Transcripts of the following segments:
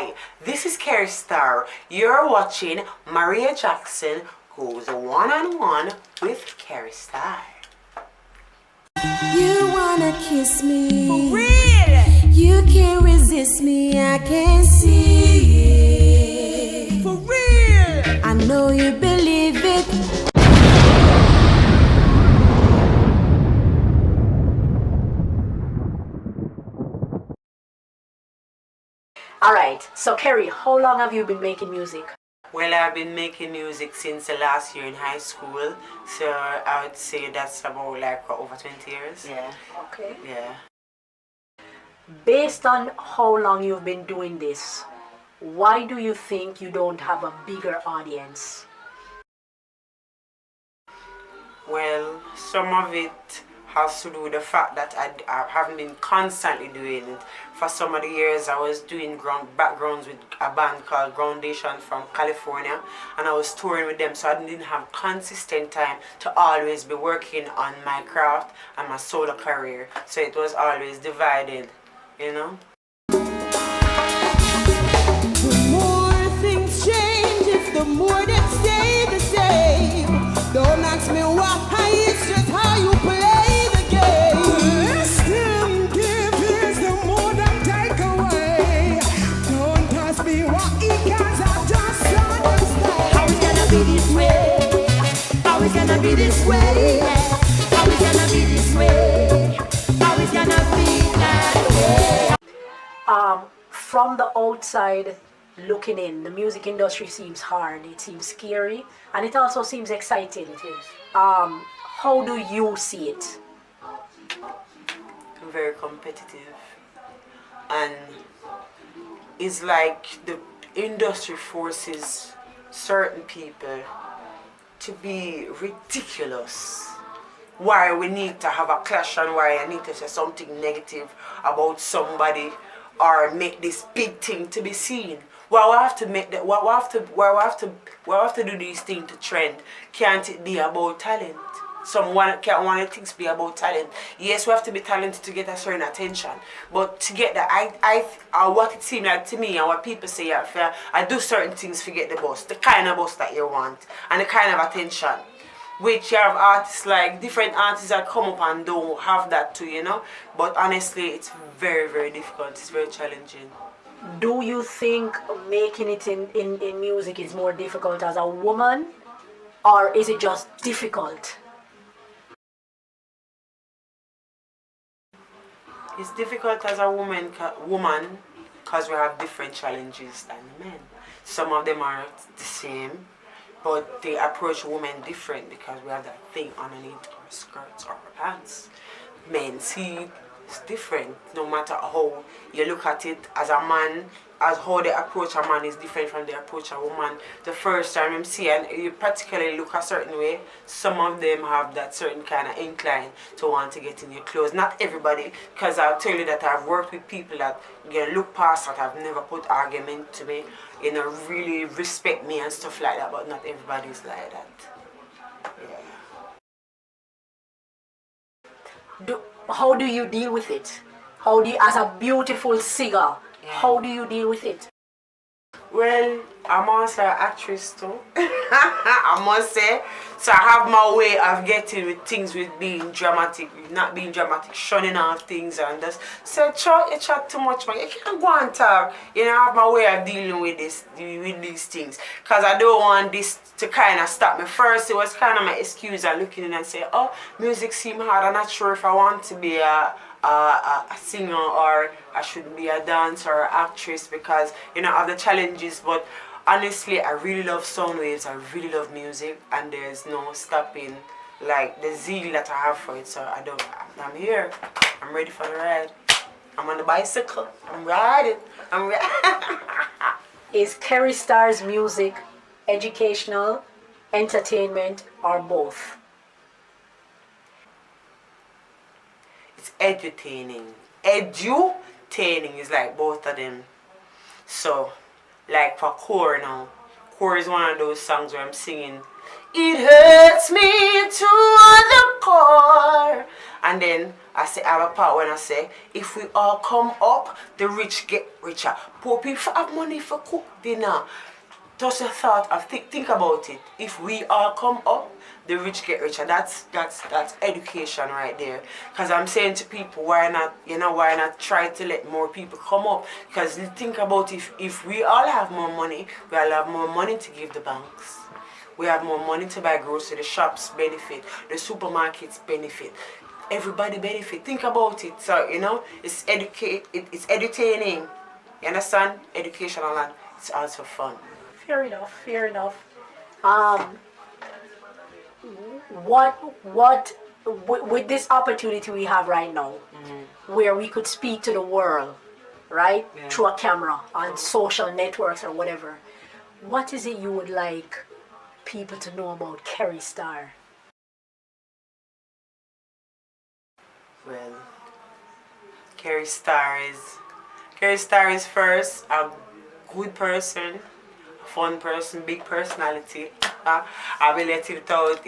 Hi, this is Kerry Starr. You're watching Maria Jackson Goes One-on-One with Kerry Starr. You wanna kiss me? For real? You can't resist me, I can see it. For real? I know you believe it. Alright, so Kerry, how long have you been making music? Well, I've been making music since the last year in high school, so I would say that's about like over 20 years. Yeah. Okay. Yeah. Based on how long you've been doing this, why do you think you don't have a bigger audience? Well, some of it has to do with the fact that I haven't been constantly doing it. For some of the years I was doing backgrounds with a band called Groundation from California, and I was touring with them, so I didn't have consistent time to always be working on my craft and my solo career. So it was always divided, you know. The more things change, it's the more they stay the same. Don't ask me why, it's just how you play the game. Less them give is the more them take away. Don't ask me why, because I just understand. How it's gonna be this way? How it's gonna be this way? How it's gonna be this way? How it's gonna be that way? From the outside looking in, the music industry seems hard, it seems scary, and it also seems exciting. It is. How do you see it? Very competitive, and it's like the industry forces certain people to be ridiculous. Why we need to have a clash and why I need to say something negative about somebody or make this big thing to be seen. Why we have to make that? Why we have to do these things to trend? Can't it be about talent? Can't one of the things be about talent? Yes, we have to be talented to get a certain attention, but to get that, what it seems like to me and what people say, I do certain things to get the buzz, the kind of buzz that you want, and the kind of attention. Which you have artists, like different artists that come up and don't have that too, you know. But honestly, it's very, very difficult. It's very challenging. Do you think making it in music is more difficult as a woman, or is it just difficult? It's difficult as a woman because we have different challenges than men. Some of them are the same, but they approach women different because we have that thing underneath our skirts or our pants. Men see it's different, no matter how you look at it as a man, as how they approach a man is different from the approach a woman. The first time you see and you practically look a certain way, some of them have that certain kind of incline to want to get in your clothes. Not everybody, because I'll tell you that I've worked with people that look past that, have never put argument to me, you know, really respect me and stuff like that, but not everybody's like that. Yeah. How do you deal with it? How do you, as a beautiful singer, how do you deal with it? Well, I'm also an actress too. I must say. So I have my way of getting with things with being dramatic, not being dramatic, shunning off things and just say, you chat too much, man. You can't go and talk. You know, I have my way of dealing with these things. Because I don't want this to kind of stop me. First, it was kind of my excuse of looking in and say, oh, music seems hard. I'm not sure if I want to be a singer or I should be a dancer or actress because, you know, of the challenges. But honestly, I really love sound waves, I really love music, and there's no stopping like the zeal that I have for it. So I'm here, I'm ready for the ride. I'm on the bicycle, I'm riding, Is Kerry Starr's music educational, entertainment, or both? It's edutaining. Edutaining is like both of them. So, like for core now. Core is one of those songs where I'm singing, it hurts me to the core. And then I say I have a part when I say if we all come up, the rich get richer. Poor people have money for cook dinner. Just a thought of think about it. If we all come up, the rich get richer. That's education right there. Because I'm saying to people, why not try to let more people come up? Because think about if we all have more money, we all have more money to give the banks. We have more money to buy groceries, the shops benefit, the supermarkets benefit. Everybody benefit. Think about it. So, it's it's edutaining. You understand? Educational and it's also fun. Fair enough. Fair enough. With this opportunity we have right now, where we could speak to the world, right, through a camera on social networks or whatever, what is it you would like people to know about Kerry Starr? Well, Kerry Starr is first a good person, fun person, big personality. I'll be letting it out,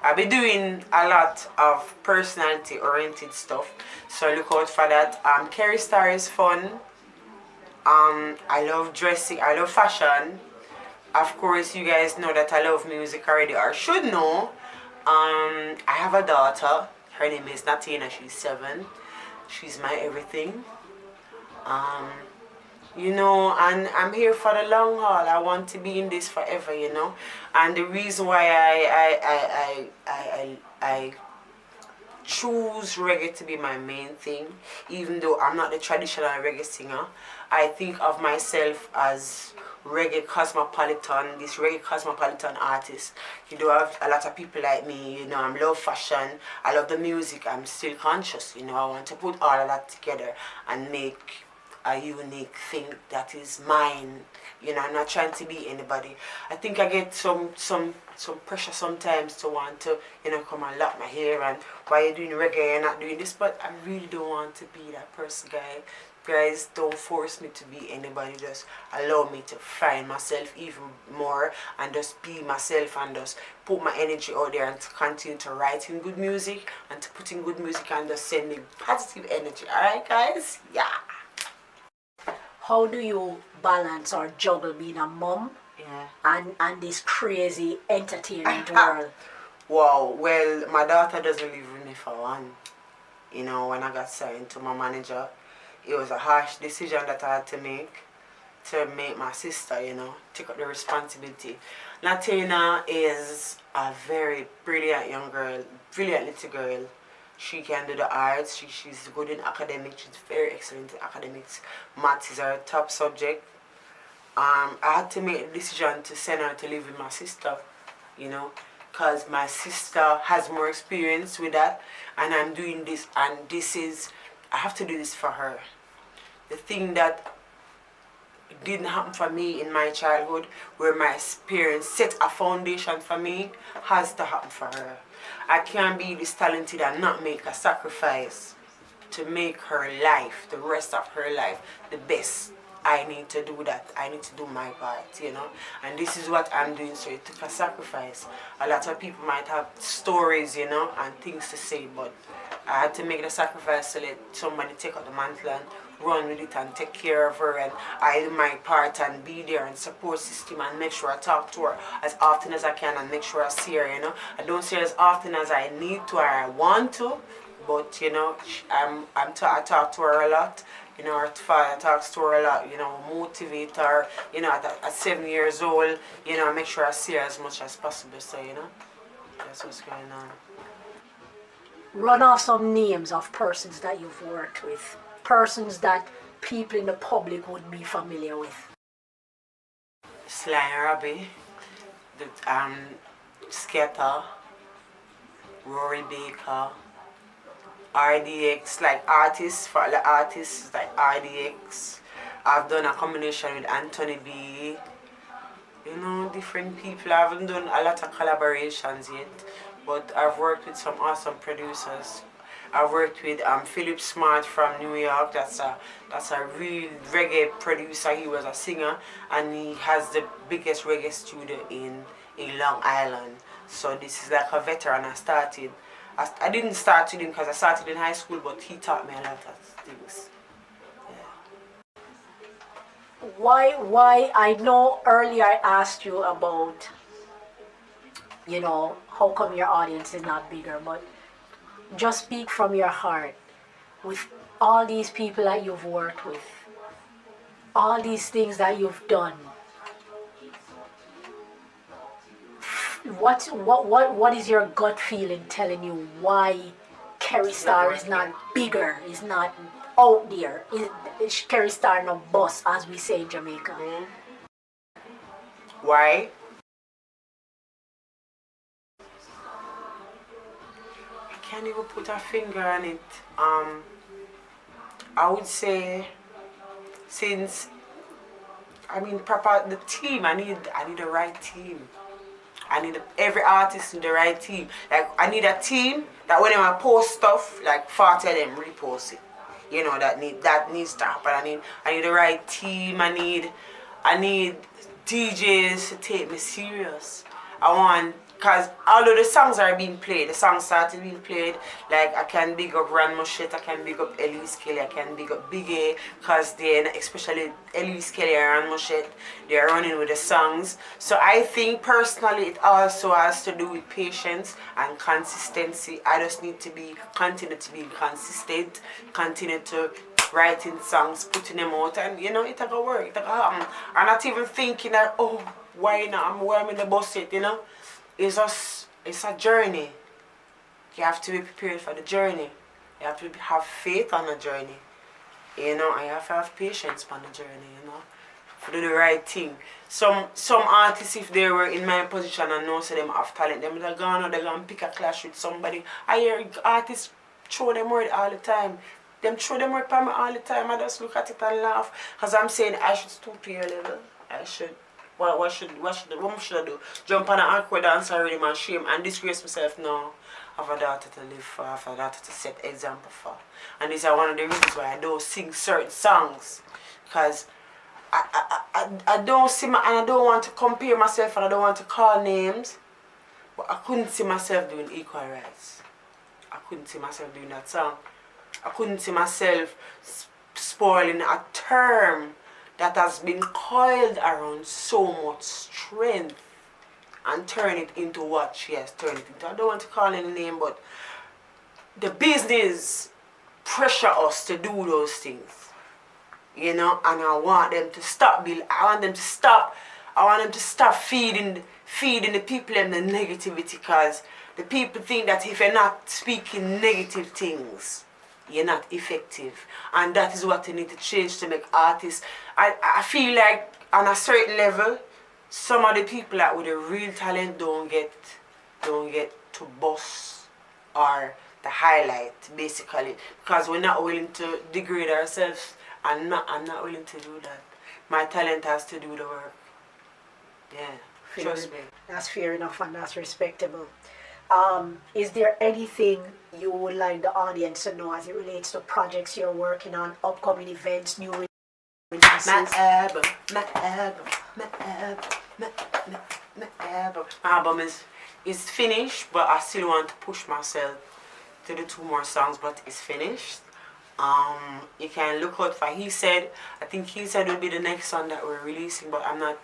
I'll be doing a lot of personality oriented stuff. So look out for that. Kerry Starr is fun. I love dressing, I love fashion. Of course, you guys know that I love music already, or should know. I have a daughter. Her name is Natina. She's 7. She's my everything. And I'm here for the long haul. I want to be in this forever, And the reason why I choose reggae to be my main thing, even though I'm not the traditional reggae singer, I think of myself as reggae cosmopolitan, this reggae cosmopolitan artist. You do have a lot of people like me, I love fashion, I love the music, I'm still conscious, I want to put all of that together and make a unique thing that is mine. I'm not trying to be anybody. I think I get some pressure sometimes to want to, come and lock my hair and why you doing reggae and not doing this, but I really don't want to be that person, guys. Don't force me to be anybody. Just allow me to find myself even more and just be myself and just put my energy out there and to continue to write in good music and to put in good music and just sending positive energy. Alright, guys? Yeah. How do you balance or juggle being a mom and this crazy entertainment world? Wow, well, my daughter doesn't live with me for one. When I got signed to my manager, it was a harsh decision that I had to make my sister, take up the responsibility. Latina is a very brilliant young girl, brilliant little girl. She can do the arts, she's good in academics, she's very excellent in academics. Maths is her top subject. I had to make the decision to send her to live with my sister, because my sister has more experience with that, and I'm doing this, and I have to do this for her. The thing that didn't happen for me in my childhood, where my parents set a foundation for me, has to happen for her. I can't be this talented and not make a sacrifice to make her life, the rest of her life, the best. I need to do that. I need to do my part, And this is what I'm doing, so it took a sacrifice. A lot of people might have stories, and things to say, but I had to make the sacrifice to let somebody take out the mantle and run with it and take care of her, and I do my part and be there and support system and make sure I talk to her as often as I can and make sure I see her, I don't see her as often as I need to or I want to, but I talk to her a lot. Her father talks to her a lot, motivate her, at 7 years old, make sure I see her as much as possible, so, that's what's going on. Run off some names of persons that you've worked with, persons that people in the public would be familiar with. Sly Robbie, Skepta, Rory Baker, RDX, like artists, for the artists like RDX. I've done a combination with Anthony B. Different people. I haven't done a lot of collaborations yet, but I've worked with some awesome producers. I've worked with Philip Smart from New York. That's a real reggae producer. He was a singer, and he has the biggest reggae studio in Long Island. So this is like a veteran. I started I didn't start with him because I started in high school, but he taught me a lot of things. Why I know earlier I asked you about, how come your audience is not bigger, but just speak from your heart. With all these people that you've worked with, all these things that you've done, what is your gut feeling telling you why Kerry Starr is not bigger, is not out there? Is Kerry Starr no boss, as we say in Jamaica? Why? I can't even put a finger on it. I would say since proper the team. I need the right team. I need every artist in the right team. Like I need a team that when I post stuff, like 40 of them repost it. That needs to happen. I need the right team. I need DJs to take me serious. Because although the songs are being played, the songs started being played, like I can big up Ran Moshette, I can big up Elise Kelly, I can big up Big A, because especially Elise Kelly and Ran Moshette, they're running with the songs. So I think personally it also has to do with patience and consistency. I just need to continue to be consistent, continue to writing songs, putting them out, and it can work, it can happen. I'm not even thinking that, why not, I'm in the bus yet, It's a journey. You have to be prepared for the journey. You have to have faith on the journey. And you have to have patience on the journey, to do the right thing. Some artists, if they were in my position and know so them have talent, they're gonna pick a clash with somebody. I hear artists throw them word all the time. Them throw them word for me all the time. I just look at it and laugh. Because I'm saying I should stoop to your level. I should. What should I do? Jump on an awkward dance already, man, shame and disgrace myself? No. I have a daughter to live for, I have a daughter to set example for. And these are one of the reasons why I don't sing certain songs. Because I don't see and I don't want to compare myself and I don't want to call names. But I couldn't see myself doing equal rights. I couldn't see myself doing that song. I couldn't see myself spoiling a term that has been coiled around so much strength and turn it into what she has turned it into. I don't want to call any name, but the business pressure us to do those things. And I want them to stop I want them to stop feeding the people and the negativity, because the people think that if you're not speaking negative things, you're not effective, and that is what you need to change to make artists. I feel like on a certain level, some of the people that with a real talent don't get to boss or the highlight, basically, because we're not willing to degrade ourselves. I'm not willing to do that. My talent has to do the work. Yeah, trust me. That's fair enough and that's respectable. Is there anything you would like the audience to know as it relates to projects you're working on, upcoming events, new releases? My album is finished, but I still want to push myself to do 2 more songs, but it's finished. You can look out for He Said. I think He Said will be the next song that we're releasing, but I'm not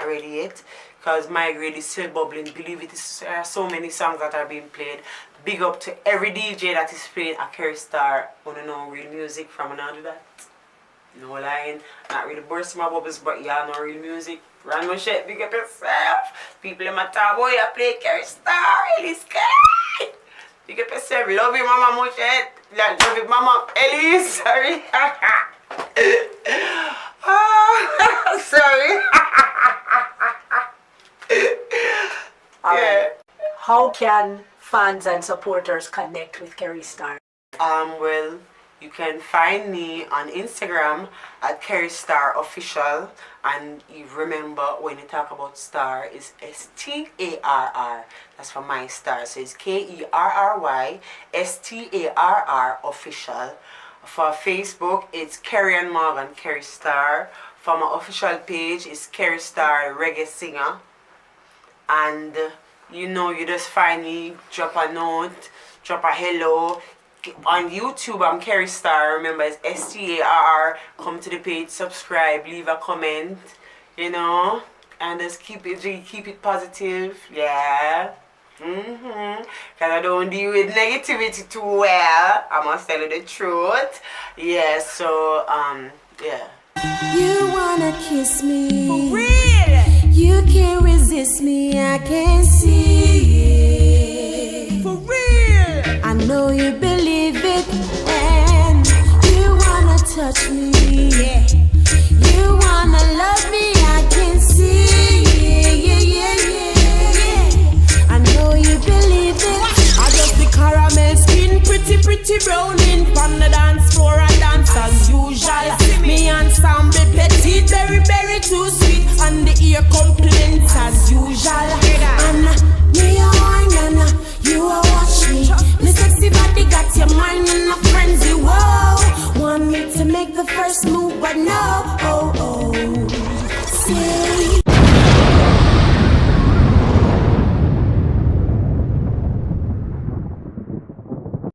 ready yet, because my grade is still bubbling. Believe it, there are so many songs that are being played. Big up to every DJ that is playing a KERRY STARR. Wanna know real music from another that? No lying, not really bursting my bubbles, but y'all know real music. Ran Moshette, big up yourself. People in my town, boy, I play KERRY STARR, Elise Kelly. Big up yourself, love you, Mama Moshette. Love you, Mama Elise, sorry. Sorry. Alright. How can fans and supporters connect with KERRY STARR? Well, you can find me on Instagram at KERRY STARR Official, and you remember when you talk about star, it's STARR. That's for my star, so it's KERRY STARR Official. For Facebook, it's Kerry and Morgan KERRY STARR. For my official page, it's KERRY STARR Reggae Singer. And you just find me, drop a note, drop a hello. On YouTube, I'm Kerry Star. Remember, it's STARR. Come to the page, subscribe, leave a comment, you know, and just keep it positive. Yeah. Because I don't deal with negativity too well. I must tell you the truth. Yeah, so, yeah. You wanna kiss me? For real? You can't resist me, I can see. For real? I know you believe it, and you wanna touch me. Yeah. You wanna love me, I can see. I know you believe it. I just the caramel skin, pretty browning on the dance floor. I dance as usual. Me ensemble petite, very too sweet, and the ear compliments as usual. And me a wine and you a watch me. Me sexy body got your mind in a frenzy. Whoa, want me to make the first move, but no. Oh, say